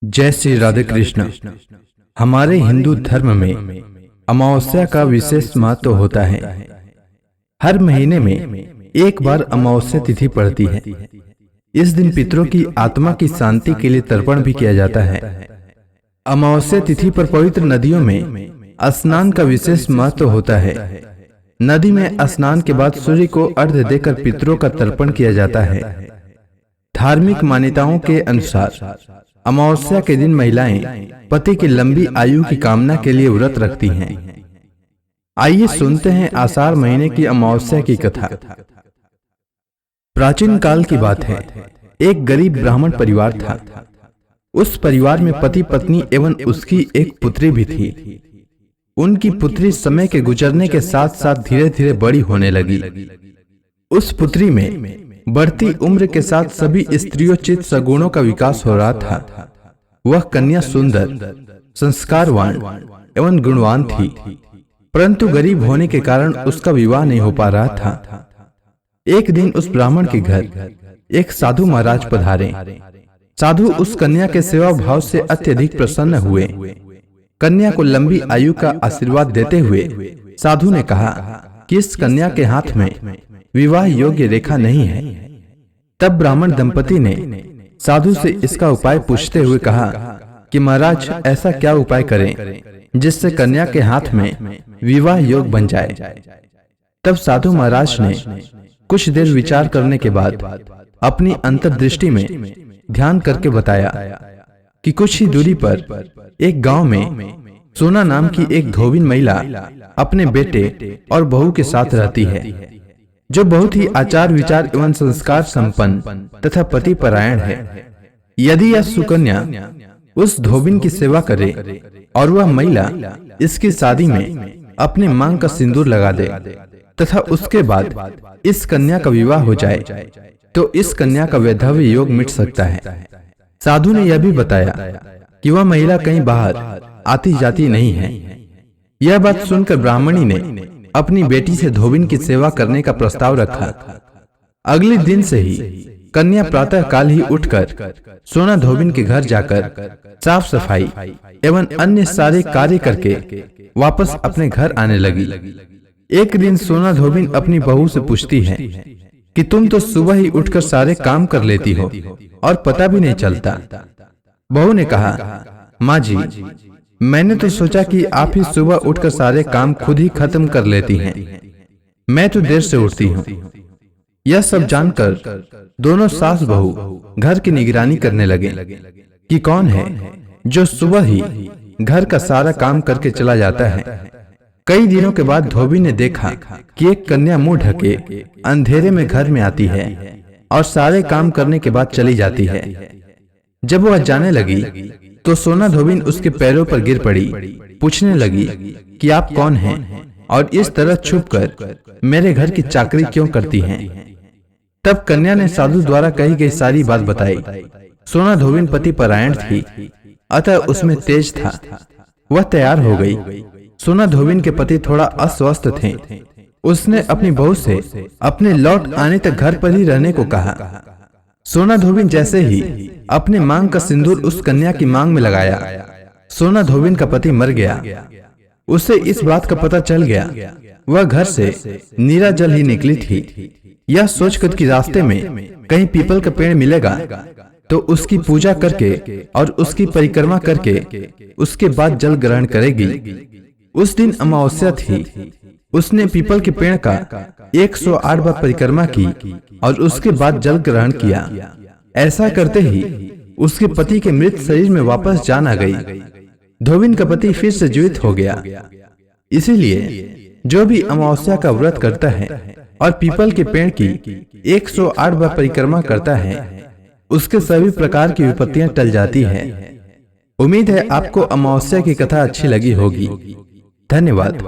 जय श्री राधे कृष्ण। हमारे हिंदू धर्म में अमावस्या का विशेष महत्व होता है। हर महीने में एक बार अमावस्या तिथि पड़ती है। इस दिन पितरों की आत्मा की शांति के लिए तर्पण भी किया जाता है। अमावस्या तिथि पर पवित्र नदियों में स्नान का विशेष महत्व होता है। नदी में स्नान के बाद सूर्य को अर्घ्य देकर पितरों का तर्पण किया जाता है। धार्मिक मान्यताओं के अनुसार अमावस्या के दिन महिलाएं पति की लंबी आयु की कामना के लिए व्रत रखती हैं। आइए सुनते हैं आषाढ़ महीने की अमावस्या की कथा। प्राचीन काल की बात है। एक गरीब ब्राह्मण परिवार था। उस परिवार में पति पत्नी एवं उसकी एक पुत्री भी थी। उनकी पुत्री समय के गुजरने के साथ साथ धीरे धीरे बड़ी होने लगी। उस पुत्री में बढ़ती उम्र के साथ सभी स्त्रियोचित सगुणों का विकास हो रहा था। वह कन्या सुंदर, संस्कारवान एवं गुणवान थी, परंतु गरीब होने के कारण उसका विवाह नहीं हो पा रहा था। एक दिन उस ब्राह्मण के घर एक साधु महाराज पधारे। साधु उस कन्या के सेवा भाव से अत्यधिक प्रसन्न हुए। कन्या को लंबी आयु का आशीर्वाद देते हुए साधु ने कहा कि इस कन्या के हाथ में विवाह योग्य रेखा नहीं है। तब ब्राह्मण दंपति ने साधु से इसका उपाय पूछते हुए कहा कि महाराज, ऐसा क्या उपाय करें जिससे कन्या के हाथ में विवाह योग बन जाए। तब साधु महाराज ने कुछ देर विचार करने के बाद अपनी अंतर्दृष्टि में ध्यान करके बताया कि कुछ ही दूरी पर एक गांव में सोना नाम की एक धोबिन महिला अपने बेटे और बहू के साथ रहती है, जो बहुत ही आचार विचार एवं संस्कार संपन्न तथा पति परायण है। यदि यह सुकन्या उस धोबिन की सेवा करे और वह महिला इसकी शादी में अपने मांग का सिंदूर लगा दे तथा उसके बाद इस कन्या का विवाह हो जाए, तो इस कन्या का वैधव्य योग मिट सकता है। साधु ने यह भी बताया कि वह महिला कहीं बाहर आती जाती नहीं है। यह बात सुनकर ब्राह्मणी ने अपनी बेटी से धोबिन की सेवा करने का प्रस्ताव रखा। अगले दिन से ही कन्या प्रातः काल ही उठकर सोना धोबिन के घर जाकर साफ सफाई एवं अन्य सारे कार्य करके वापस अपने घर आने लगी। एक दिन सोना धोबिन अपनी बहू से पूछती है कि तुम तो सुबह ही उठकर सारे काम कर लेती हो और पता भी नहीं चलता। बहू ने कहा, माँ जी, मैंने तो सोचा कि आप ही सुबह उठकर सारे काम खुद ही खत्म कर लेती हैं। मैं तो देर से उठती हूँ। यह सब जानकर दोनों सास बहू घर की निगरानी करने लगे कि कौन है जो सुबह ही घर का सारा काम करके चला जाता है। कई दिनों के बाद धोबी ने देखा कि एक कन्या मुंह ढके अंधेरे में घर में आती है और सारे काम करने के बाद चली जाती है। जब वह जाने लगी तो सोना धोबिन उसके पैरों पर गिर पड़ी। पूछने लगी कि आप कौन हैं और इस तरह छुपकर मेरे घर की चाकरी क्यों करती हैं। तब कन्या ने साधु द्वारा कही गई सारी बात बताई। सोना धोबिन पति परायण थी, अतः उसमें तेज था। वह तैयार हो गई। सोना धोबिन के पति थोड़ा अस्वस्थ थे। उसने अपनी बहू से अपने लौट आने तक घर पर ही रहने को कहा। सोना धोबिन जैसे ही अपने मांग का सिंदूर उस कन्या की मांग में लगाया, सोना धोबिन का पति मर गया। उसे इस बात का पता चल गया। वह घर से नीरा जल ही निकली थी। यह सोचकर कि रास्ते में कहीं पीपल का पेड़ मिलेगा तो उसकी पूजा करके और उसकी परिक्रमा करके उसके बाद जल ग्रहण करेगी। उस दिन अमावस्या थी। उसने पीपल के पेड़ का 108 बार परिक्रमा की और उसके बाद जल ग्रहण किया। ऐसा करते ही उसके पति के मृत शरीर में वापस जान आ गई। धोबिन का पति फिर से जीवित हो गया। इसीलिए जो भी अमावस्या का व्रत करता है और पीपल के पेड़ की 108 बार परिक्रमा करता है, उसके सभी प्रकार की विपत्तियां टल जाती है। उम्मीद है आपको अमावस्या की कथा अच्छी लगी होगी। धन्यवाद।